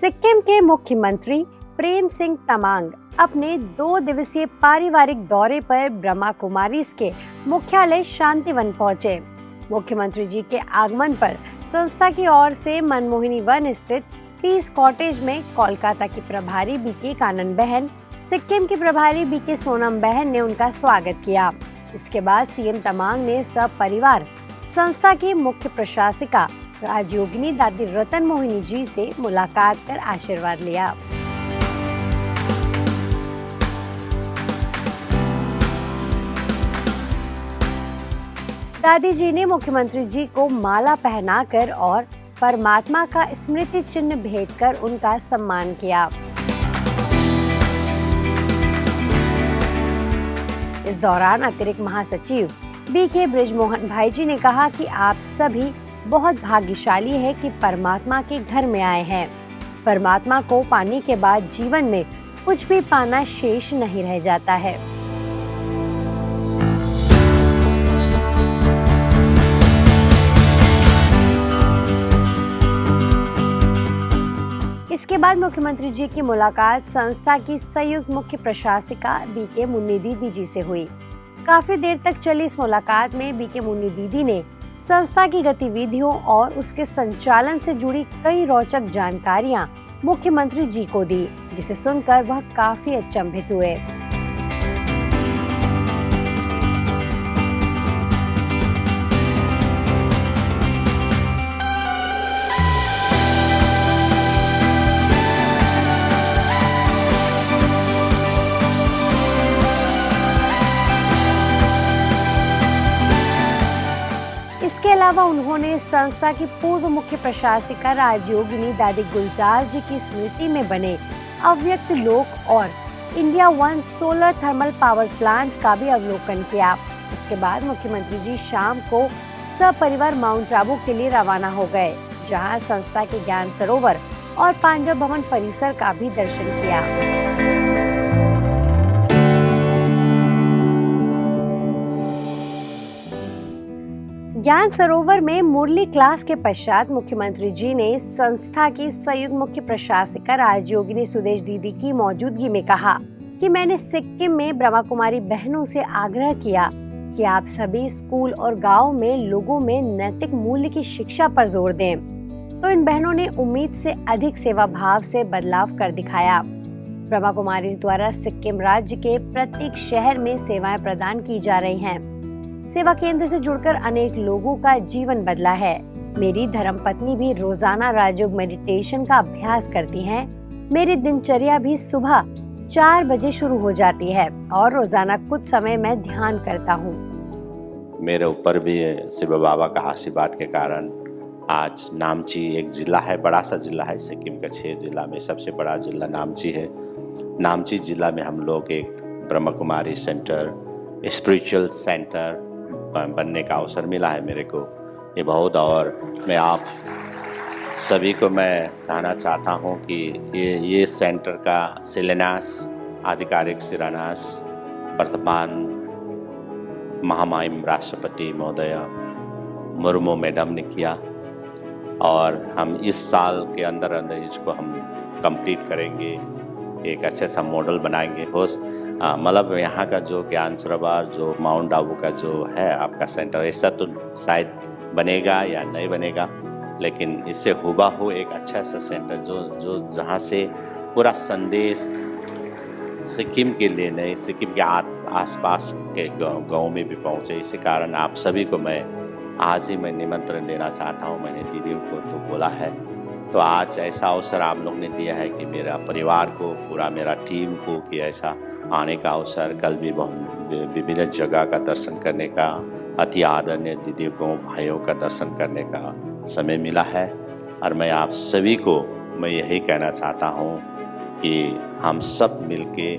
सिक्किम के मुख्यमंत्री प्रेम सिंह तमांग अपने 2 दिवसीय पारिवारिक दौरे पर ब्रह्मा कुमारीज के मुख्यालय शांतिवन पहुंचे। मुख्यमंत्री जी के आगमन पर संस्था की ओर से मनमोहिनी वन स्थित पीस कॉटेज में कोलकाता की प्रभारी बीके कानन बहन, सिक्किम की प्रभारी बीके सोनम बहन ने उनका स्वागत किया। इसके बाद सीएम तमांग ने सब परिवार संस्था की मुख्य प्रशासिका राजयोगिनी दादी रतन मोहिनी जी से मुलाकात कर आशीर्वाद लिया। दादी जी ने मुख्यमंत्री जी को माला पहनाकर और परमात्मा का स्मृति चिन्ह भेंट कर उनका सम्मान किया। इस दौरान अतिरिक्त महासचिव बीके बृजमोहन भाई जी ने कहा कि आप सभी बहुत भाग्यशाली है कि परमात्मा के घर में आए हैं। परमात्मा को पाने के बाद जीवन में कुछ भी पाना शेष नहीं रह जाता है। इसके बाद मुख्यमंत्री जी की मुलाकात संस्था की संयुक्त मुख्य प्रशासिका बीके मुन्नी दीदी जी से हुई। काफी देर तक चली इस मुलाकात में बीके मुन्नी दीदी ने संस्था की गतिविधियों और उसके संचालन से जुड़ी कई रोचक जानकारियां मुख्यमंत्री जी को दी, जिसे सुनकर वह काफी अचंभित हुए। इसके अलावा उन्होंने संस्था की पूर्व मुख्य प्रशासिका राजयोगिनी दादी गुलजार जी की स्मृति में बने अव्यक्त लोक और India one solar thermal power plant का भी अवलोकन किया। उसके बाद मुख्यमंत्री जी शाम को सपरिवार माउंट आबू के लिए रवाना हो गए, जहां संस्था के ज्ञान सरोवर और पांडव भवन परिसर का भी दर्शन किया। ज्ञान सरोवर में मुरली क्लास के पश्चात मुख्यमंत्री जी ने संस्था की संयुक्त मुख्य प्रशासिका राजयोगिनी सुदेश दीदी की मौजूदगी में कहा कि मैंने सिक्किम में ब्रह्मा कुमारी बहनों से आग्रह किया कि आप सभी स्कूल और गांव में लोगों में नैतिक मूल्य की शिक्षा पर जोर दें। तो इन बहनों ने उम्मीद से अधिक सेवा भाव से बदलाव कर दिखाया। ब्रह्मा कुमारी द्वारा सिक्किम राज्य के प्रत्येक शहर में सेवाएं प्रदान की जा रही हैं। सेवा केंद्र से जुड़कर अनेक लोगों का जीवन बदला है। मेरी धर्मपत्नी भी रोजाना राजयोग मेडिटेशन का अभ्यास करती हैं। मेरी दिनचर्या भी सुबह 4 बजे शुरू हो जाती है और रोजाना कुछ समय मैं ध्यान करता हूँ। मेरे ऊपर भी शिव बाबा का आशीर्वाद के कारण आज नामची एक जिला है, बड़ा सा जिला है। सिक्किम के 6 जिला में सबसे बड़ा जिला नामची है। नामची जिला में हम लोग एक Brahma Kumari centre, spiritual centre बनने का अवसर मिला है मेरे को। ये बहुत, और मैं आप सभी को मैं कहना चाहता हूँ कि ये सेंटर का शिलान्यास, आधिकारिक शिलान्यास वर्तमान महामहिम राष्ट्रपति महोदय मुर्मू मैडम ने किया, और हम इस साल के अंदर अंदर इसको हम कंप्लीट करेंगे। एक अच्छे सा मॉडल बनाएंगे। मतलब यहाँ का जो ज्ञान सरोवर, जो माउंट आबू का जो है आपका सेंटर, ऐसा तो शायद बनेगा या नहीं बनेगा, लेकिन इससे हुबहू एक अच्छा सा सेंटर जो जहाँ से पूरा संदेश सिक्किम के लिए नहीं, सिक्किम के आसपास के गाँव में भी पहुँचे। इसी कारण आप सभी को मैं आज ही मैं निमंत्रण देना चाहता हूँ। मैंने दीदी को तो बोला है, तो आज ऐसा अवसर आप लोग ने दिया है कि मेरा परिवार को, पूरा मेरा टीम को कि ऐसा आने का अवसर, कल भी विभिन्न जगह का दर्शन करने का, अति आदरणीय दीदी को, भाइयों का दर्शन करने का समय मिला है। और मैं आप सभी को मैं यही कहना चाहता हूँ कि हम सब मिलके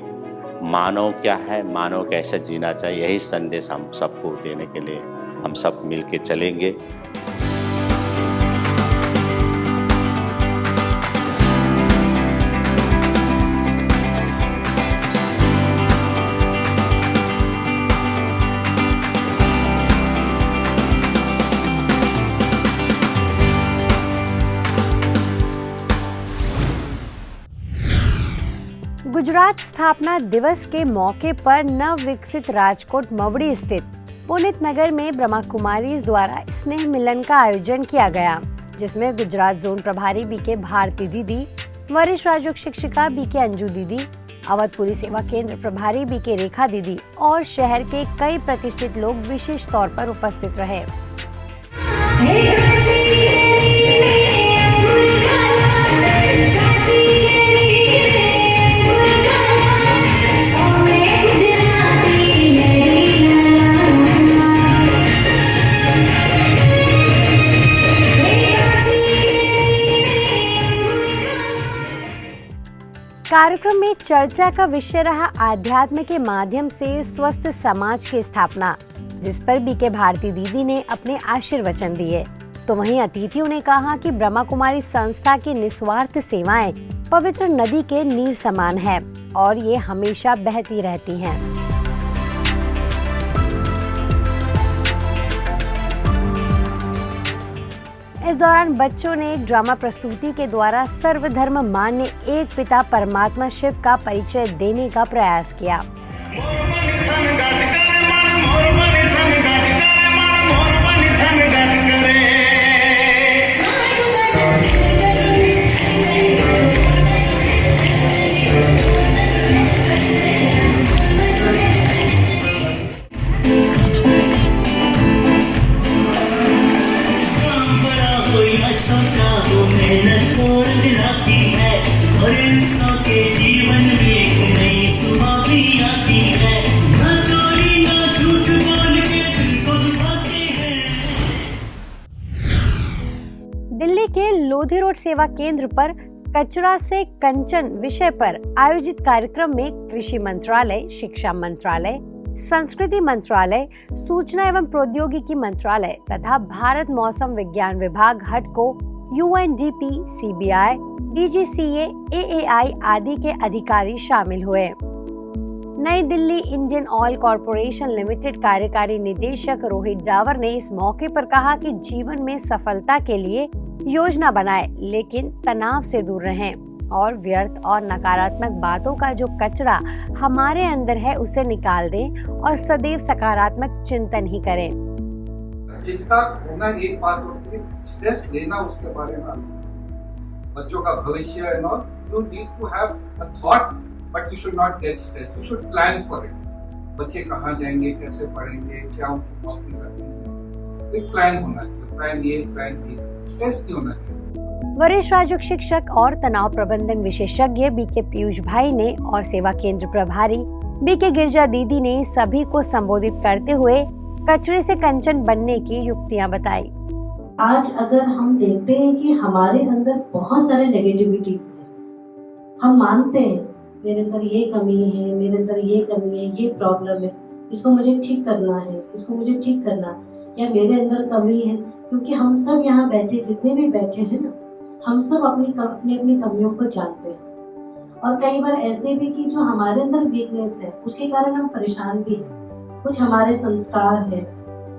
मानव क्या है, मानव कैसे जीना चाहिए, यही संदेश हम सबको देने के लिए हम सब मिलके चलेंगे। गुजरात स्थापना दिवस के मौके पर नव विकसित राजकोट मवड़ी स्थित पुनित नगर में ब्रह्मा कुमारीज द्वारा स्नेह मिलन का आयोजन किया गया, जिसमें गुजरात जोन प्रभारी बीके भारती दीदी, वरिष्ठ राजयोग शिक्षिका बीके अंजू दीदी, अवधपुरी सेवा केंद्र प्रभारी बीके रेखा दीदी और शहर के कई प्रतिष्ठित लोग विशेष तौर पर उपस्थित रहे। कार्यक्रम में चर्चा का विषय रहा आध्यात्म के माध्यम से स्वस्थ समाज की स्थापना, जिस पर बीके भारती दीदी ने अपने आशीर्वचन दिए। तो वहीं अतिथियों ने कहा कि ब्रह्मा कुमारी संस्था की निस्वार्थ सेवाएं पवित्र नदी के नीर समान है और ये हमेशा बहती रहती हैं। इस दौरान बच्चों ने एक ड्रामा प्रस्तुति के द्वारा सर्वधर्म मान्य एक पिता परमात्मा शिव का परिचय देने का प्रयास किया। दिल्ली के लोधी रोड सेवा केंद्र पर कचरा से कंचन विषय पर आयोजित कार्यक्रम में कृषि मंत्रालय, शिक्षा मंत्रालय, संस्कृति मंत्रालय, सूचना एवं प्रौद्योगिकी मंत्रालय तथा भारत मौसम विज्ञान विभाग हटको, UNDP, CBI, DGCA, AAI आदि के अधिकारी शामिल हुए। नई Delhi Indian oil corporation limited कार्यकारी निदेशक रोहित डावर ने इस मौके पर कहा कि जीवन में सफलता के लिए योजना बनाएं, लेकिन तनाव से दूर रहें और व्यर्थ और नकारात्मक बातों का जो कचरा हमारे अंदर है उसे निकाल दें और सदैव सकारात्मक चिंतन ही करें। चिंता होना एक बात होती है, स्ट्रेस लेना उसके बारे में। बच्चों का भविष्य and all, you need to have a thought but you should not get stress, you should plan for it. बच्चे कहाँ जाएंगे, कैसे पढ़ेंगे, क्या उनकी नौकरी लगेगी, एक प्लान होना चाहिए। Plan A, plan B, stress नहीं होना चाहिए। वरिष्ठ राजयोग शिक्षक और तनाव प्रबंधन विशेषज्ञ बीके पीयूष भाई ने और सेवा केंद्र प्रभारी बीके गिरजा दीदी ने सभी को संबोधित करते हुए कचरे से कंचन बनने की युक्तियां बताई। आज अगर हम देखते हैं कि हमारे अंदर बहुत सारे नेगेटिविटीज हैं, हम मानते हैं मेरे अंदर ये कमी है, मेरे अंदर ये कमी है, ये प्रॉब्लम है, इसको मुझे ठीक करना है, इसको मुझे ठीक करना, या मेरे अंदर कमी है। क्योंकि हम सब यहाँ बैठे, जितने भी बैठे हैं ना, हम सब अपनी कमियों को जानते हैं। और कई बार ऐसे भी कि जो हमारे अंदर वीकनेस है उसके कारण हम परेशान भी हैं। कुछ हमारे संस्कार है,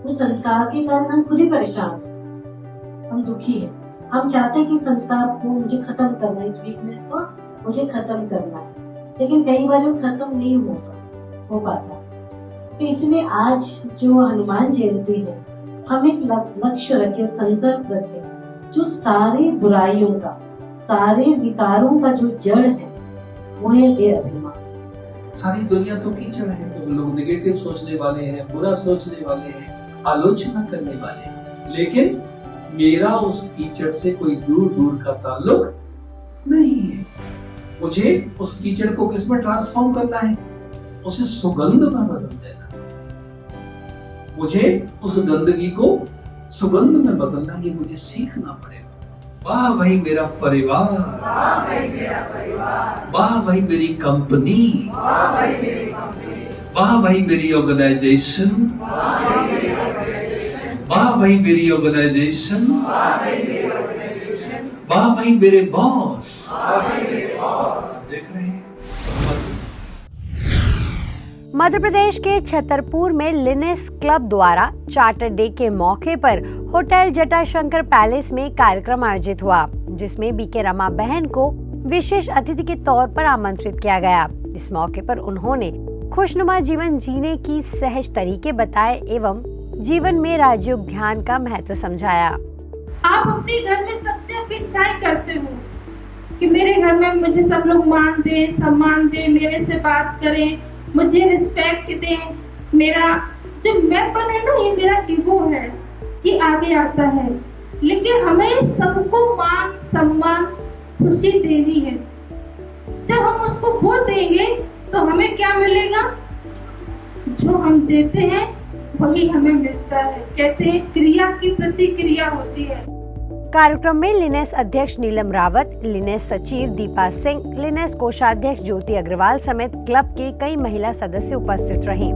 कुछ संस्कार के कारण हम खुद ही परेशान हैं, हम दुखी हैं। हम चाहते हैं कि संस्कार को मुझे खत्म करना है, इस वीकनेस को मुझे खत्म करना है, लेकिन कई बार वो खत्म नहीं हो पाता। तो इसलिए आज जो हनुमान जयंती है, हम एक लक्ष्य रखें, संकल्प रखें, जो सारी बुराइयों का, सारे विकारों का जो जड़ है वो है ये अभिमान। सारी दुनिया तो कीचड़ है, तो लोग नेगेटिव सोचने वाले हैं, बुरा सोचने वाले हैं, आलोचना करने वाले हैं, लेकिन मेरा उस कीचड़ से कोई दूर का ताल्लुक नहीं है। मुझे उस कीचड़ को किसमें ट्रांसफॉर्म करना है? उसे सुगंध में बदल देना। मुझे उस गंदगी को सुगंध में बदलना, ये मुझे सीखना पड़ेगा। वाह भाई मेरा परिवार, वाह भाई मेरा परिवार, वाह भाई मेरी कंपनी, वाह भाई मेरी कंपनी, वाह भाई मेरी ऑर्गेनाइजेशन, वाह भाई मेरी ऑर्गेनाइजेशन, वाह भाई मेरी ऑर्गेनाइजेशन, वाह भाई मेरी ऑर्गेनाइजेशन, वाह भाई मेरे बॉस, वाह भाई मेरे बॉस। देख रहे हैं, मध्य प्रदेश के छतरपुर में लिनेस क्लब द्वारा चार्टर डे के मौके पर होटल जटाशंकर पैलेस में कार्यक्रम आयोजित हुआ, जिसमें बीके रमा बहन को विशेष अतिथि के तौर पर आमंत्रित किया गया। इस मौके पर उन्होंने खुशनुमा जीवन जीने की सहज तरीके बताए एवं जीवन में राजयोग ध्यान का महत्व समझाया। आप अपने घर में सबसे अपेक्षाएं करते हो कि मेरे घर में मुझे सब लोग मान दें, सम्मान दें, मेरे से बात करें, मुझे रिस्पेक्ट दें। मेरा जो मैंपन है ना, ये मेरा ईगो है, ये आगे आता है। लेकिन हमें सबको मान सम्मान खुशी देनी है। जब हम उसको वो देंगे तो हमें क्या मिलेगा? जो हम देते हैं वही हमें मिलता है। कहते हैं क्रिया की प्रतिक्रिया होती है। कार्यक्रम में लिनेस अध्यक्ष नीलम रावत, लिनेस सचिव दीपा सिंह, लिनेस कोषाध्यक्ष ज्योति अग्रवाल समेत क्लब के कई महिला सदस्य उपस्थित रहीं।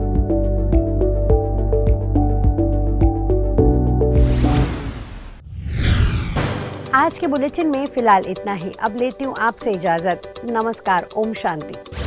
आज के बुलेटिन में फिलहाल इतना ही। अब लेती हूँ आपसे इजाजत। नमस्कार। ओम शांति।